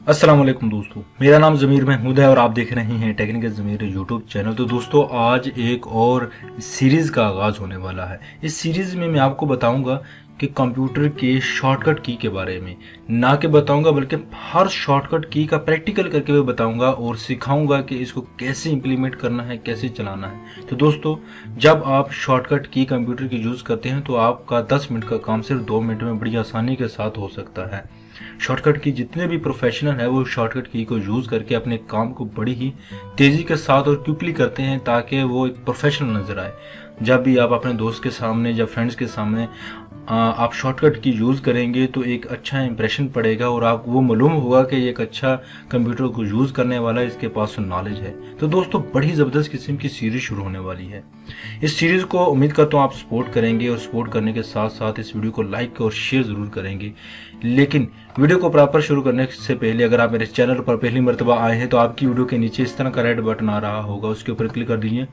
अस्सलाम वालेकुम दोस्तों, मेरा नाम ज़मीर महमूद है और आप देख रहे हैं टेक्निकल ज़मीर यूट्यूब चैनल। तो दोस्तों आज एक और सीरीज़ का आगाज़ होने वाला है। इस सीरीज़ में मैं आपको बताऊंगा कि कंप्यूटर के शॉर्टकट की के बारे में ना कि बताऊंगा बल्कि हर शॉर्टकट की का प्रैक्टिकल करके मैं बताऊंगा और सिखाऊंगा कि इसको कैसे इम्प्लीमेंट करना है, कैसे चलाना है। तो दोस्तों जब आप शॉर्टकट की कंप्यूटर की यूज़ करते हैं तो आपका 10 मिनट का काम सिर्फ 2 मिनट में बड़ी आसानी के साथ हो सकता है। शॉर्टकट की जितने भी प्रोफेशनल है वो शॉर्टकट की को यूज़ करके अपने काम को बड़ी ही तेज़ी के साथ और क्विकली करते हैं ताकि वो एक प्रोफेशनल नज़र आए। जब भी आप अपने दोस्त के सामने या फ्रेंड्स के सामने आप शॉर्टकट की यूज़ करेंगे तो एक अच्छा इंप्रेशन पड़ेगा और आपको वो मालूम होगा कि एक अच्छा कंप्यूटर को यूज़ करने वाला इसके पास नॉलेज है। तो दोस्तों बड़ी ज़बरदस्त किस्म की सीरीज़ शुरू होने वाली है। इस सीरीज़ को उम्मीद करता हूँ आप सपोर्ट करेंगे और सपोर्ट करने के साथ साथ इस वीडियो को लाइक और शेयर ज़रूर करेंगे। लेकिन वीडियो को प्रॉपर शुरू करने से पहले अगर आप मेरे चैनल पर पहली मरतबा आए हैं तो आपकी वीडियो के नीचे इस तरह का रेड बटन आ रहा होगा, उसके ऊपर क्लिक कर दीजिए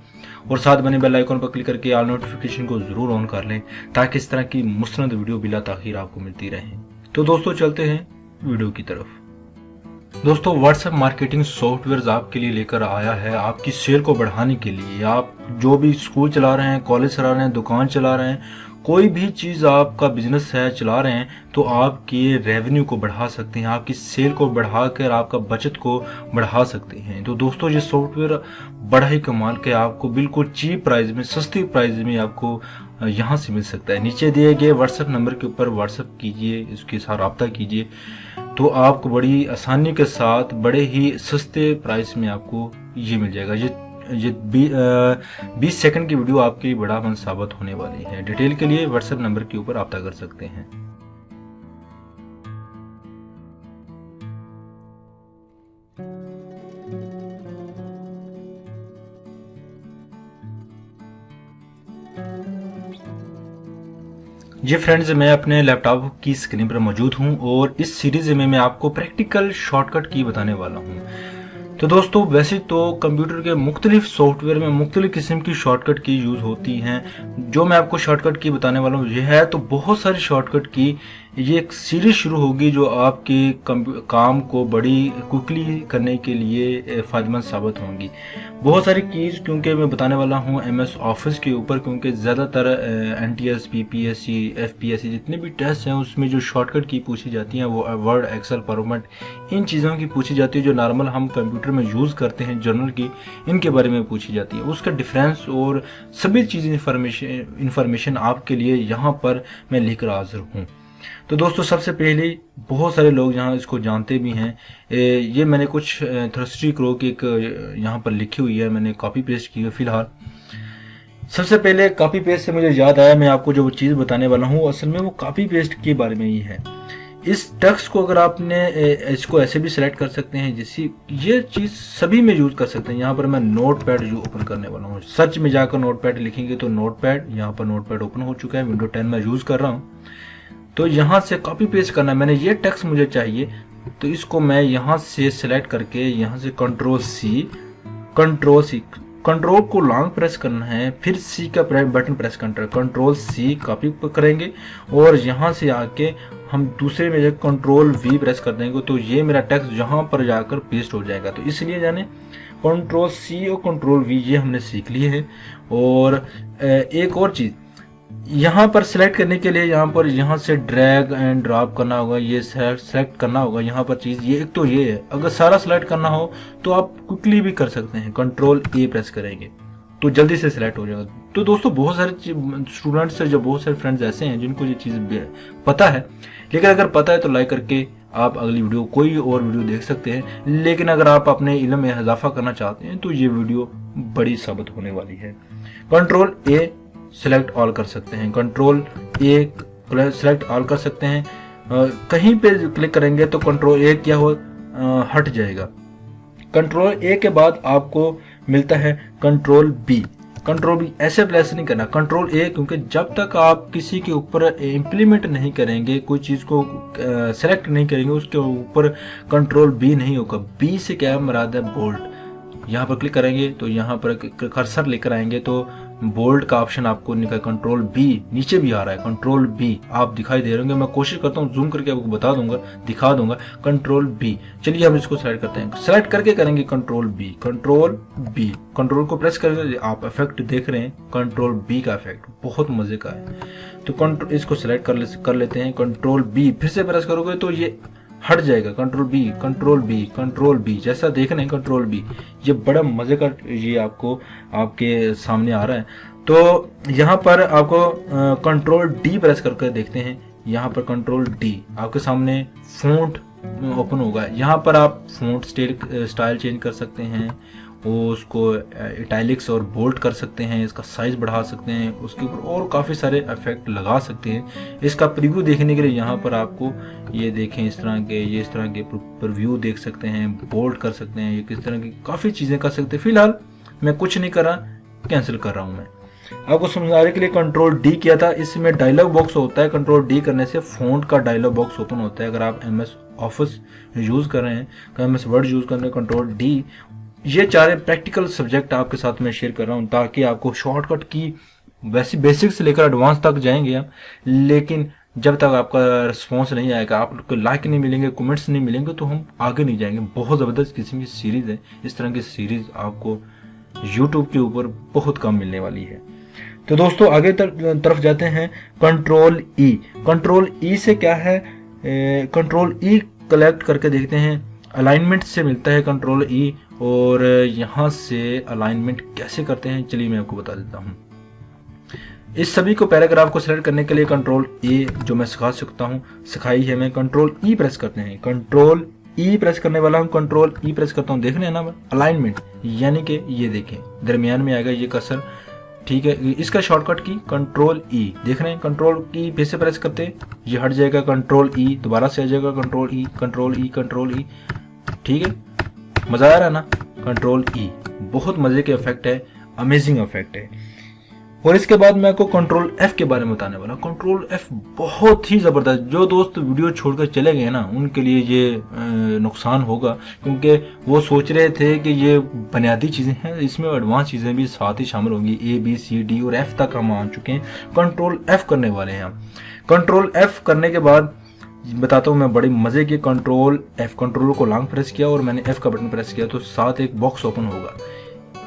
और साथ बने बेल आइकन पर क्लिक करके ऑल नोटिफिकेशन को ज़रूर ऑन कर लें ताकि इस तरह की मुस्तनद वीडियो बिला ताखीर आपको मिलती रहे। तो दोस्तों चलते हैं वीडियो की तरफ। दोस्तों व्हाट्सएप मार्केटिंग सॉफ्टवेयर आपके लिए लेकर आया है आपकी सेल को बढ़ाने के लिए। आप जो भी स्कूल चला रहे हैं, कॉलेज चला रहे हैं, दुकान चला रहे हैं, कोई भी चीज़ आपका बिजनेस है चला रहे हैं तो आपके रेवेन्यू को बढ़ा सकते हैं, आपकी सेल को बढ़ाकर आपका बचत को बढ़ा सकते हैं। तो दोस्तों ये सॉफ्टवेयर बड़ा ही कमाल के आपको बिल्कुल चीप प्राइस में, सस्ती प्राइस में आपको यहाँ से मिल सकता है। नीचे दिए गए व्हाट्सएप नंबर के ऊपर व्हाट्सएप कीजिए, इसके साथ रब्ता कीजिए तो आपको बड़ी आसानी के साथ बड़े ही सस्ते प्राइस में आपको ये मिल जाएगा। ये 20 सेकंड की वीडियो आपके लिए बड़ा मन साबित होने वाली है। डिटेल के लिए व्हाट्सएप नंबर के ऊपर रब्ता कर सकते हैं। जी फ्रेंड्स, मैं अपने लैपटॉप की स्क्रीन पर मौजूद हूं और इस सीरीज में मैं आपको प्रैक्टिकल शॉर्टकट की बताने वाला हूं। तो दोस्तों वैसे तो कंप्यूटर के मुख्तलिफ सॉफ्टवेयर में मुख्तलिफ किस्म की शॉर्टकट की यूज़ होती हैं। जो मैं आपको शॉर्टकट की बताने वाला हूँ ये है तो बहुत सारी शॉर्टकट की ये एक सीरीज शुरू होगी जो आपके काम को बड़ी क्विकली करने के लिए फ़ायदेमंद साबित होंगी। बहुत सारी कीज़ क्योंकि मैं बताने वाला हूँ MS ऑफिस के ऊपर, क्योंकि ज़्यादातर NTS, PPSC, FPSC जितने भी टेस्ट हैं उसमें जो शॉर्टकट की पूछी जाती हैं वो वर्ड, एक्सेल, पावरपॉइंट इन चीज़ों की पूछी जाती है जो नॉर्मल हम कंप्यूटर में यूज़ करते हैं जर्नल की, इनके बारे में पूछी जाती है। उसका डिफरेंस और सभी चीज़ इंफॉर्मेशन आपके लिए यहाँ पर मैं लेकर हाजिर हूँ। तो दोस्तों सबसे पहले बहुत सारे लोग यहाँ इसको जानते भी हैं। ये मैंने कुछ थर्स्टी क्रो की एक यहाँ पर लिखी हुई है, मैंने कॉपी पेस्ट की है। फिलहाल सबसे पहले कॉपी पेस्ट से मुझे याद आया, मैं आपको जो चीज़ बताने वाला हूँ असल में वो कॉपी पेस्ट के बारे में ही है। इस टेक्स्ट को अगर आपने इसको ऐसे भी सिलेक्ट कर सकते हैं, जैसी ये चीज़ सभी में यूज़ कर सकते हैं। यहाँ पर मैं नोट पैड जो ओपन करने वाला हूँ, सर्च में जाकर नोट पैड लिखेंगे तो नोट पैड, यहाँ पर नोट पैड ओपन हो चुका है। विंडो 10 में यूज़ कर रहा हूँ तो यहाँ से कॉपी पेस्ट करना है। मैंने ये टेक्स्ट मुझे चाहिए तो इसको मैं यहाँ से सिलेक्ट करके यहाँ से कंट्रोल को लॉन्ग प्रेस करना है, फिर C का बटन प्रेस करना है, कंट्रोल C कॉपी करेंगे और यहाँ से आके हम दूसरे में कंट्रोल V प्रेस कर देंगे तो ये मेरा टेक्स्ट यहाँ पर जाकर पेस्ट हो जाएगा। तो इसलिए जाने कंट्रोल C और कंट्रोल V ये हमने सीख लिए हैं। और एक और चीज़ यहाँ पर सिलेक्ट करने के लिए यहाँ से ड्रैग एंड ड्रॉप करना होगा, ये सेलेक्ट करना होगा यहाँ पर चीज़। ये एक तो ये है, अगर सारा सिलेक्ट करना हो तो आप क्विकली भी कर सकते हैं, कंट्रोल A प्रेस करेंगे तो जल्दी से सिलेक्ट हो जाएगा। तो दोस्तों बहुत सारे स्टूडेंट्स जो बहुत सारे फ्रेंड्स ऐसे हैं जिनको ये चीज़ पता है, लेकिन अगर पता है तो लाइक करके आप अगली वीडियो कोई और वीडियो देख सकते हैं। लेकिन अगर आप अपने इल्म में इजाफा करना चाहते हैं तो ये वीडियो बड़ी साबित होने वाली है। कंट्रोल A सिलेक्ट ऑल कर सकते हैं, कंट्रोल A सिलेक्ट ऑल कर सकते हैं। कहीं पे क्लिक करेंगे तो कंट्रोल A क्या हो हट जाएगा। कंट्रोल A के बाद आपको मिलता है कंट्रोल B। कंट्रोल B ऐसे प्रेस नहीं करना, कंट्रोल A, क्योंकि जब तक आप किसी के ऊपर इम्प्लीमेंट नहीं करेंगे, कोई चीज़ को सेलेक्ट नहीं करेंगे, उसके ऊपर कंट्रोल B नहीं होगा। B से क्या मराद है बोल्ड। यहाँ पर क्लिक करेंगे तो यहाँ पर कर्सर लेकर आएंगे तो बोल्ड का ऑप्शन आपको निकल, कंट्रोल बी नीचे भी आ रहा है, कंट्रोल बी आप दिखाई दे रहे होंगे, मैं कोशिश करता हूँ जूम करके आपको बता दूंगा, दिखा दूंगा, कंट्रोल बी। चलिए हम इसको सेलेक्ट करते हैं, सेलेक्ट करके करेंगे control B, control B, control को प्रेस करके आप इफेक्ट देख रहे हैं, कंट्रोल बी का इफेक्ट बहुत मजे का है। तो कंट्रोल इसको सेलेक्ट कर लेते हैं, कंट्रोल बी फिर से प्रेस करोगे तो ये हट जाएगा, control B, control B, control B, जैसा देख रहे हैं कंट्रोल बी, ये बड़ा मजे का ये आपको आपके सामने आ रहा है। तो यहाँ पर आपको कंट्रोल डी प्रेस करके देखते हैं, यहाँ पर कंट्रोल डी आपके सामने फ़ॉन्ट ओपन होगा, यहाँ पर आप फ़ॉन्ट स्टाइल चेंज कर सकते हैं, वो उसको इटैलिक्स और बोल्ड कर सकते हैं, इसका साइज बढ़ा सकते हैं, उसके ऊपर और काफ़ी सारे इफेक्ट लगा सकते हैं। इसका प्रीव्यू देखने के लिए यहाँ पर आपको ये देखें इस तरह के प्रीव्यू देख सकते हैं, बोल्ड कर सकते हैं, ये किस तरह की काफ़ी चीज़ें कर सकते हैं। फिलहाल मैं कुछ नहीं कर रहा, कैंसिल कर रहा हूँ। मैं आपको समझाने के लिए कंट्रोल डी किया था, इसमें डायलॉग बॉक्स होता है, कंट्रोल डी करने से फ़ॉन्ट का डायलॉग बॉक्स ओपन होता है। अगर आप MS ऑफिस यूज़ कर रहे हैं, MS वर्ड यूज़ कर रहे हैं, कंट्रोल डी। ये चारे प्रैक्टिकल सब्जेक्ट आपके साथ में शेयर कर रहा हूँ ताकि आपको शॉर्टकट की वैसी बेसिक से लेकर एडवांस तक जाएंगे आप, लेकिन जब तक आपका रिस्पॉन्स नहीं आएगा, आपको लाइक नहीं मिलेंगे, कमेंट्स नहीं मिलेंगे, तो हम आगे नहीं जाएंगे। बहुत ज़बरदस्त किस्म की सीरीज़ है, इस तरह की सीरीज़ आपको यूट्यूब के ऊपर बहुत कम मिलने वाली है। तो दोस्तों आगे तरफ जाते हैं, कंट्रोल ई। कंट्रोल ई से क्या है, कंट्रोल ई कलेक्ट करके देखते हैं, अलाइनमेंट से मिलता है कंट्रोल ई, और यहाँ से अलाइनमेंट कैसे करते हैं चलिए मैं आपको बता देता हूँ। इस सभी को पैराग्राफ को सेलेक्ट करने के लिए कंट्रोल ए जो मैं सिखा सकता हूँ, सिखाई है मैं, कंट्रोल ई प्रेस करते हैं, कंट्रोल ई प्रेस करने वाला हूँ, कंट्रोल ई प्रेस करता हूँ, देख रहे हैं ना अलाइनमेंट, यानी कि ये देखें दरमियान में आएगा ये कर्सर, ठीक है। इसका शॉर्टकट की कंट्रोल ई, देख रहे हैं कंट्रोल की फिर से प्रेस करते ये हट जाएगा, कंट्रोल ई दोबारा से आ जाएगा, कंट्रोल ई, कंट्रोल ई, कंट्रोल ई, ठीक है। मजा आ रहा है ना, कंट्रोल ई बहुत मजे के इफेक्ट है, अमेजिंग इफेक्ट है। और इसके बाद मैं आपको कंट्रोल एफ के बारे में बताने वाला। कंट्रोल एफ बहुत ही जबरदस्त, जो दोस्त वीडियो छोड़कर चले गए ना उनके लिए ये नुकसान होगा, क्योंकि वो सोच रहे थे कि ये बुनियादी चीजें हैं, इसमें एडवांस चीजें भी साथ ही शामिल होंगी, ABCD और F तक हम आ चुके हैं, कंट्रोल एफ करने वाले हैं हम। कंट्रोल एफ करने के बाद बताता हूँ मैं बड़ी मजे की, कंट्रोल एफ, कंट्रोल को लॉन्ग प्रेस किया और मैंने एफ का बटन प्रेस किया तो साथ एक बॉक्स ओपन होगा।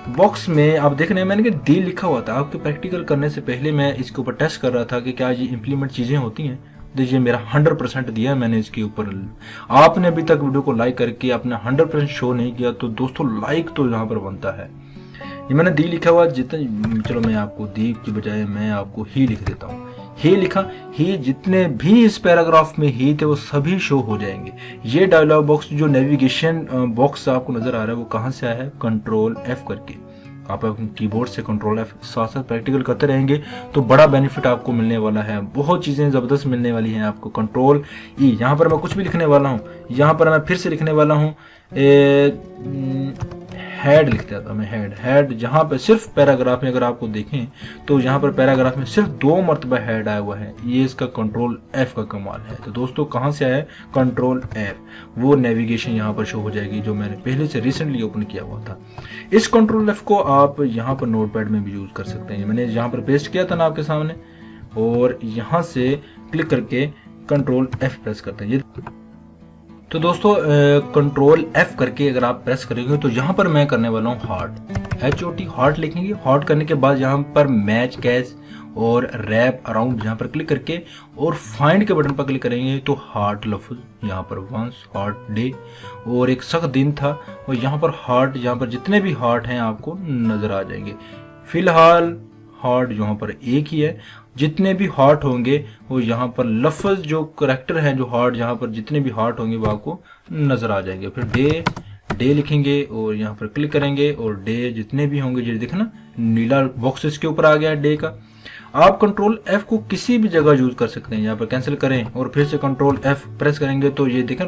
बॉक्स में आप देख रहे हैं मैंने कि डी लिखा हुआ था। आपके प्रैक्टिकल करने से पहले मैं इसके ऊपर टेस्ट कर रहा था कि क्या ये इंप्लीमेंट चीजें होती हैं। देखिए मेरा 100% दिया है मैंने इसके ऊपर। आपने अभी तक वीडियो को लाइक करके अपने 100% शो नहीं किया तो दोस्तों लाइक तो यहाँ पर बनता है। ये मैंने डी लिखा हुआ जितने, चलो मैं आपको दी की बजाय मैं आपको ही लिख देता हूँ। ही लिखा, ही जितने भी इस पैराग्राफ में ही थे वो सभी शो हो जाएंगे। ये डायलॉग बॉक्स जो नेविगेशन बॉक्स आपको नजर आ रहा है वो कहाँ से आया है, कंट्रोल एफ करके। आप अपने कीबोर्ड से कंट्रोल एफ साथ साथ प्रैक्टिकल करते रहेंगे तो बड़ा बेनिफिट आपको मिलने वाला है, बहुत चीजें जबरदस्त मिलने वाली हैं आपको। कंट्रोल ई, यहाँ पर मैं कुछ भी लिखने वाला हूँ, यहाँ पर मैं फिर से लिखने वाला हूँ हेड लिख देता मैं, हेड जहाँ पे सिर्फ पैराग्राफ में अगर आपको देखें तो यहाँ पर पैराग्राफ में सिर्फ 2 मरतबा हेड आया हुआ है। ये इसका कंट्रोल एफ का कमाल है। तो दोस्तों कहाँ से आया है, कंट्रोल एफ, वो नेविगेशन यहाँ पर शो हो जाएगी जो मैंने पहले से रिसेंटली ओपन किया हुआ था। इस कंट्रोल एफ को आप यहाँ पर नोटपैड में भी यूज कर सकते हैं। मैंने यहाँ पर पेस्ट किया था ना आपके सामने, और यहाँ से क्लिक करके कंट्रोल एफ प्रेस करते हैं। तो दोस्तों कंट्रोल एफ करके अगर आप प्रेस करेंगे तो यहाँ पर मैं करने वाला हूँ हार्ट, HOT हार्ट लिखेंगे। हार्ट करने के बाद यहाँ पर मैच कैच और रैप अराउंड यहाँ पर क्लिक करके और फाइंड के बटन पर क्लिक करेंगे तो हार्ट लफ्ज यहाँ पर वंस हार्ट डे और एक सख्त दिन था, और यहाँ पर हार्ट, यहाँ पर जितने भी हार्ट हैं आपको नजर आ जाएंगे। फिलहाल हार्ट यहाँ पर एक ही है, जितने भी हार्ट होंगे वो यहाँ पर लफ्ज जो करेक्टर है जो हार्ट, यहाँ पर जितने भी हार्ट होंगे वो आपको नजर आ जाएंगे। फिर डे लिखेंगे और यहाँ पर क्लिक करेंगे और डे जितने भी होंगे, जो देखना नीला बॉक्स इसके ऊपर आ गया है डे का। आप कंट्रोल एफ को किसी भी जगह यूज कर सकते हैं। यहाँ पर कैंसिल करें और फिर से कंट्रोल एफ प्रेस करेंगे तो ये देखें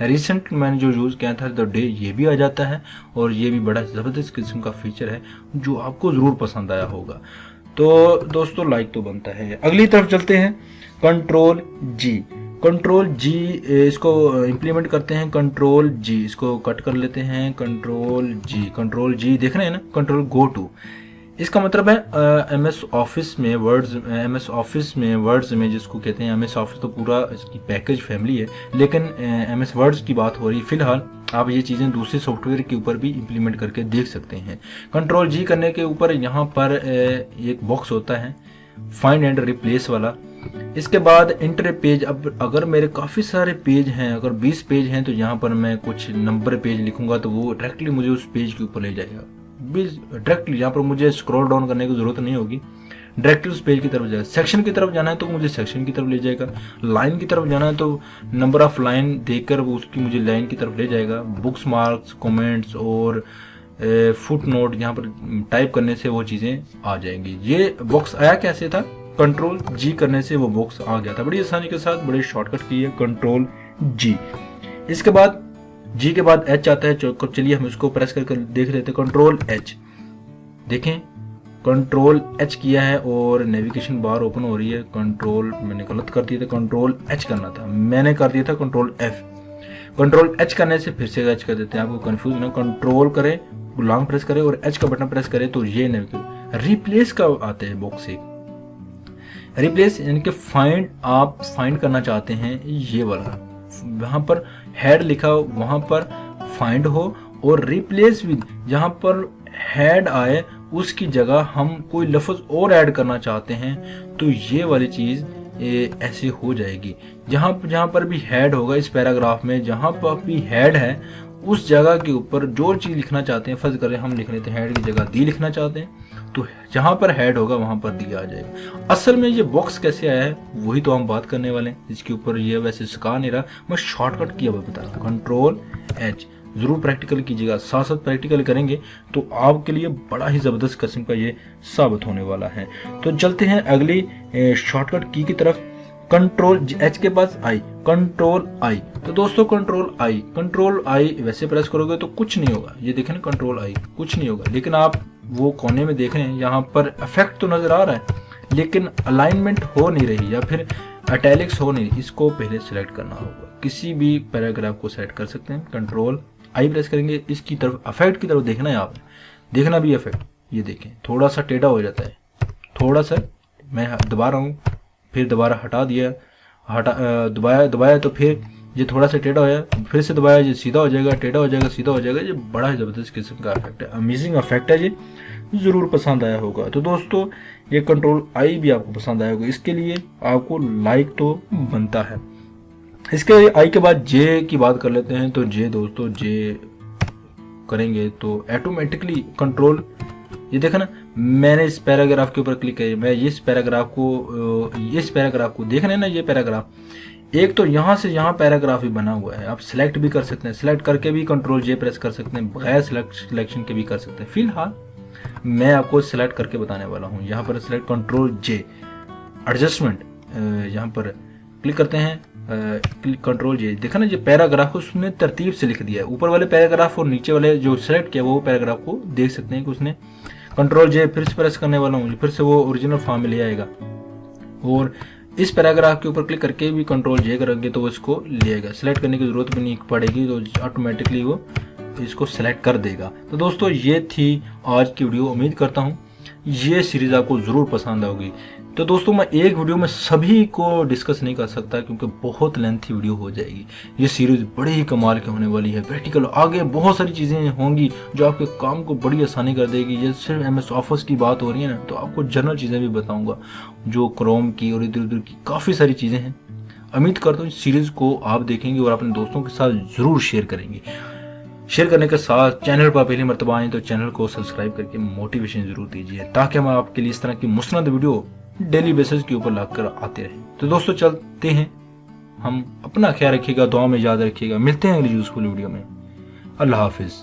रिसेंट मैंने जो यूज किया था तो डे ये भी आ जाता है, और ये भी बड़ा जबरदस्त किस्म का फीचर है जो आपको जरूर पसंद आया होगा। तो दोस्तों लाइक तो बनता है। अगली तरफ चलते हैं, कंट्रोल जी। कंट्रोल जी इसको इंप्लीमेंट करते हैं, कंट्रोल जी इसको कट कर लेते हैं, कंट्रोल जी देख रहे हैं ना, कंट्रोल गो टू। इसका मतलब है MS ऑफिस में वर्ड्स में जिसको कहते हैं MS ऑफिस, तो पूरा इसकी पैकेज फैमिली है, लेकिन MS वर्ड्स की बात हो रही है। फिलहाल आप ये चीज़ें दूसरे सॉफ्टवेयर के ऊपर भी इम्प्लीमेंट करके देख सकते हैं। कंट्रोल जी करने के ऊपर यहाँ पर एक बॉक्स होता है फाइंड एंड रिप्लेस वाला। इसके बाद इंटर पेज। अब अगर मेरे काफ़ी सारे पेज हैं, अगर 20 पेज हैं, तो यहाँ पर मैं कुछ नंबर पेज लिखूंगा तो वो डायरेक्टली मुझे उस पेज के ऊपर ले जाएगा। डायरेक्टली यहाँ पर मुझे स्क्रॉल डाउन करने की जरूरत नहीं होगी, डायरेक्टली उस पेज की तरफ जाएगा। सेक्शन की तरफ जाना है तो मुझे सेक्शन की तरफ ले जाएगा। लाइन की तरफ जाना है तो नंबर ऑफ लाइन देखकर वो उसकी मुझे लाइन की तरफ ले जाएगा। बुक्स मार्क्स, कमेंट्स और फुट नोट यहाँ पर टाइप करने से वो चीज़ें आ जाएंगी। ये बॉक्स आया कैसे था? कंट्रोल जी करने से वो बॉक्स आ गया था, बड़ी आसानी के साथ, बड़े शॉर्टकट की है कंट्रोल जी। इसके बाद जी के बाद एच आता है, चलिए हम इसको प्रेस करके देख लेते हैं। कंट्रोल एच, देखें कंट्रोल एच किया है और नेविगेशन बार ओपन हो रही है। कंट्रोल मैंने गलत कर दिया था, कंट्रोल एच करना था, मैंने कर दिया था कंट्रोल एफ। कंट्रोल एच करने से फिर से एच कर देते हैं, आपको कंफ्यूज ना। कंट्रोल करें, लॉन्ग प्रेस करें और एच का बटन प्रेस करें तो ये नेविगेशन। रिप्लेस का आते हैं बॉक्स एक, रिप्लेस यानी कि फाइंड, आप फाइंड करना चाहते हैं ये वाला, वहां पर हेड लिखा हो वहां पर फाइंड हो, और रिप्लेस विद जहां पर हेड आए उसकी जगह हम कोई लफ्ज और ऐड करना चाहते हैं तो ये वाली चीज ऐसे हो जाएगी। जहां पर भी हेड होगा इस पैराग्राफ में, जहां पर भी हेड है उस जगह के ऊपर जो चीज लिखना चाहते हैं, फर्ज करें हम लिख लेते हैं हेड की जगह दी लिखना चाहते हैं, तो जहां पर हेड होगा वहां पर दी आ जाएगा। असल में ये बॉक्स कैसे आया है वही तो हम बात करने वाले हैं। इसके ऊपर ये वैसे सिखा नहीं रहा, मैं शॉर्टकट की अब बता रहा हूँ। कंट्रोल एच जरूर प्रैक्टिकल कीजिएगा, साथ साथ प्रैक्टिकल करेंगे तो आपके लिए बड़ा ही जबरदस्त किस्म का ये साबित होने वाला है। तो चलते हैं अगली शॉर्टकट की तरफ। कंट्रोल एच के पास आई, कंट्रोल आई। तो दोस्तों कंट्रोल आई वैसे प्रेस करोगे तो कुछ नहीं होगा, ये देखें ना कंट्रोल आई कुछ नहीं होगा, लेकिन आप वो कोने में देख रहे हैं यहाँ पर इफेक्ट तो नजर आ रहा है लेकिन अलाइनमेंट हो नहीं रही या फिर अटैलिक्स हो नहीं रही। इसको पहले सिलेक्ट करना होगा, किसी भी पैराग्राफ को सेलेक्ट कर सकते हैं। कंट्रोल आई प्रेस करेंगे, इसकी तरफ इफेक्ट की तरफ देखना है, आप देखना भी इफेक्ट, ये देखें थोड़ा सा टेढ़ा हो जाता है, थोड़ा सा मैं दबा रहा हूँ फिर दोबारा हटा दिया, दबाया तो फिर ये थोड़ा सा टेढ़ा हो जाए, फिर से दबाया ये सीधा हो जाएगा, टेढ़ा हो जाएगा, सीधा हो जाएगा। ये बड़ा ही जबरदस्त किस्म का इफेक्ट है, अमेजिंग इफेक्ट है, ये जरूर पसंद आया होगा। तो दोस्तों ये कंट्रोल आई भी आपको पसंद आया होगा, इसके लिए आपको लाइक तो बनता है। इसके आई के बाद जे की बात कर लेते हैं। तो जे दोस्तों जे करेंगे तो ऑटोमेटिकली कंट्रोल, ये देखा ना मैंने इस पैराग्राफ के ऊपर क्लिक किया, मैं इस पैराग्राफ को देख रहे हैं ना, ये पैराग्राफ एक तो यहाँ से यहाँ पैराग्राफ भी बना हुआ है, आप सिलेक्ट भी कर सकते हैं, सिलेक्ट करके भी कंट्रोल जे प्रेस कर सकते हैं, बगैर सिलेक्शन के भी कर सकते हैं। फिलहाल मैं आपको सिलेक्ट करके बताने वाला हूँ। यहाँ पर सिलेक्ट कंट्रोल जे एडजस्टमेंट, यहाँ पर क्लिक करते हैं, कंट्रोल जे, देखा ना ये पैराग्राफ उसने तरतीब से लिख दिया है, ऊपर वाले पैराग्राफ और नीचे वाले जो सिलेक्ट किया वो पैराग्राफ को देख सकते हैं कि उसने कंट्रोल जे फिर से प्रेस करने वाला हूँ, फिर से वो ओरिजिनल फॉर्म में ले आएगा। और इस पैराग्राफ के ऊपर क्लिक करके भी कंट्रोल जे करेंगे तो वो इसको ले आएगा, सिलेक्ट करने की जरूरत भी नहीं पड़ेगी, तो ऑटोमेटिकली वो इसको सिलेक्ट कर देगा। तो दोस्तों ये थी आज की वीडियो, उम्मीद करता हूँ ये सीरीज आपको जरूर पसंद आएगी। तो दोस्तों मैं एक वीडियो में सभी को डिस्कस नहीं कर सकता क्योंकि बहुत लेंथी वीडियो हो जाएगी। ये सीरीज बड़ी ही कमाल की होने वाली है, प्रैक्टिकल आगे बहुत सारी चीज़ें होंगी जो आपके काम को बड़ी आसानी कर देगी। ये सिर्फ MS ऑफिस की बात हो रही है ना, तो आपको जनरल चीज़ें भी बताऊंगा जो क्रोम की और इधर उधर की काफ़ी सारी चीज़ें हैं। उम्मीद करता हूँ इस सीरीज को आप देखेंगे और अपने दोस्तों के साथ ज़रूर शेयर करेंगे। शेयर करने के साथ चैनल पर पहली मरतबा आए तो चैनल को सब्सक्राइब करके मोटिवेशन जरूर दीजिए ताकि हम आपके लिए इस तरह की मुस्नद वीडियो डेली बेसिस के ऊपर लाकर आते रहे। तो दोस्तों चलते हैं, हम अपना ख्याल रखिएगा, दुआ में याद रखिएगा, मिलते हैं अगली यूजफुल वीडियो में। अल्लाह हाफिज।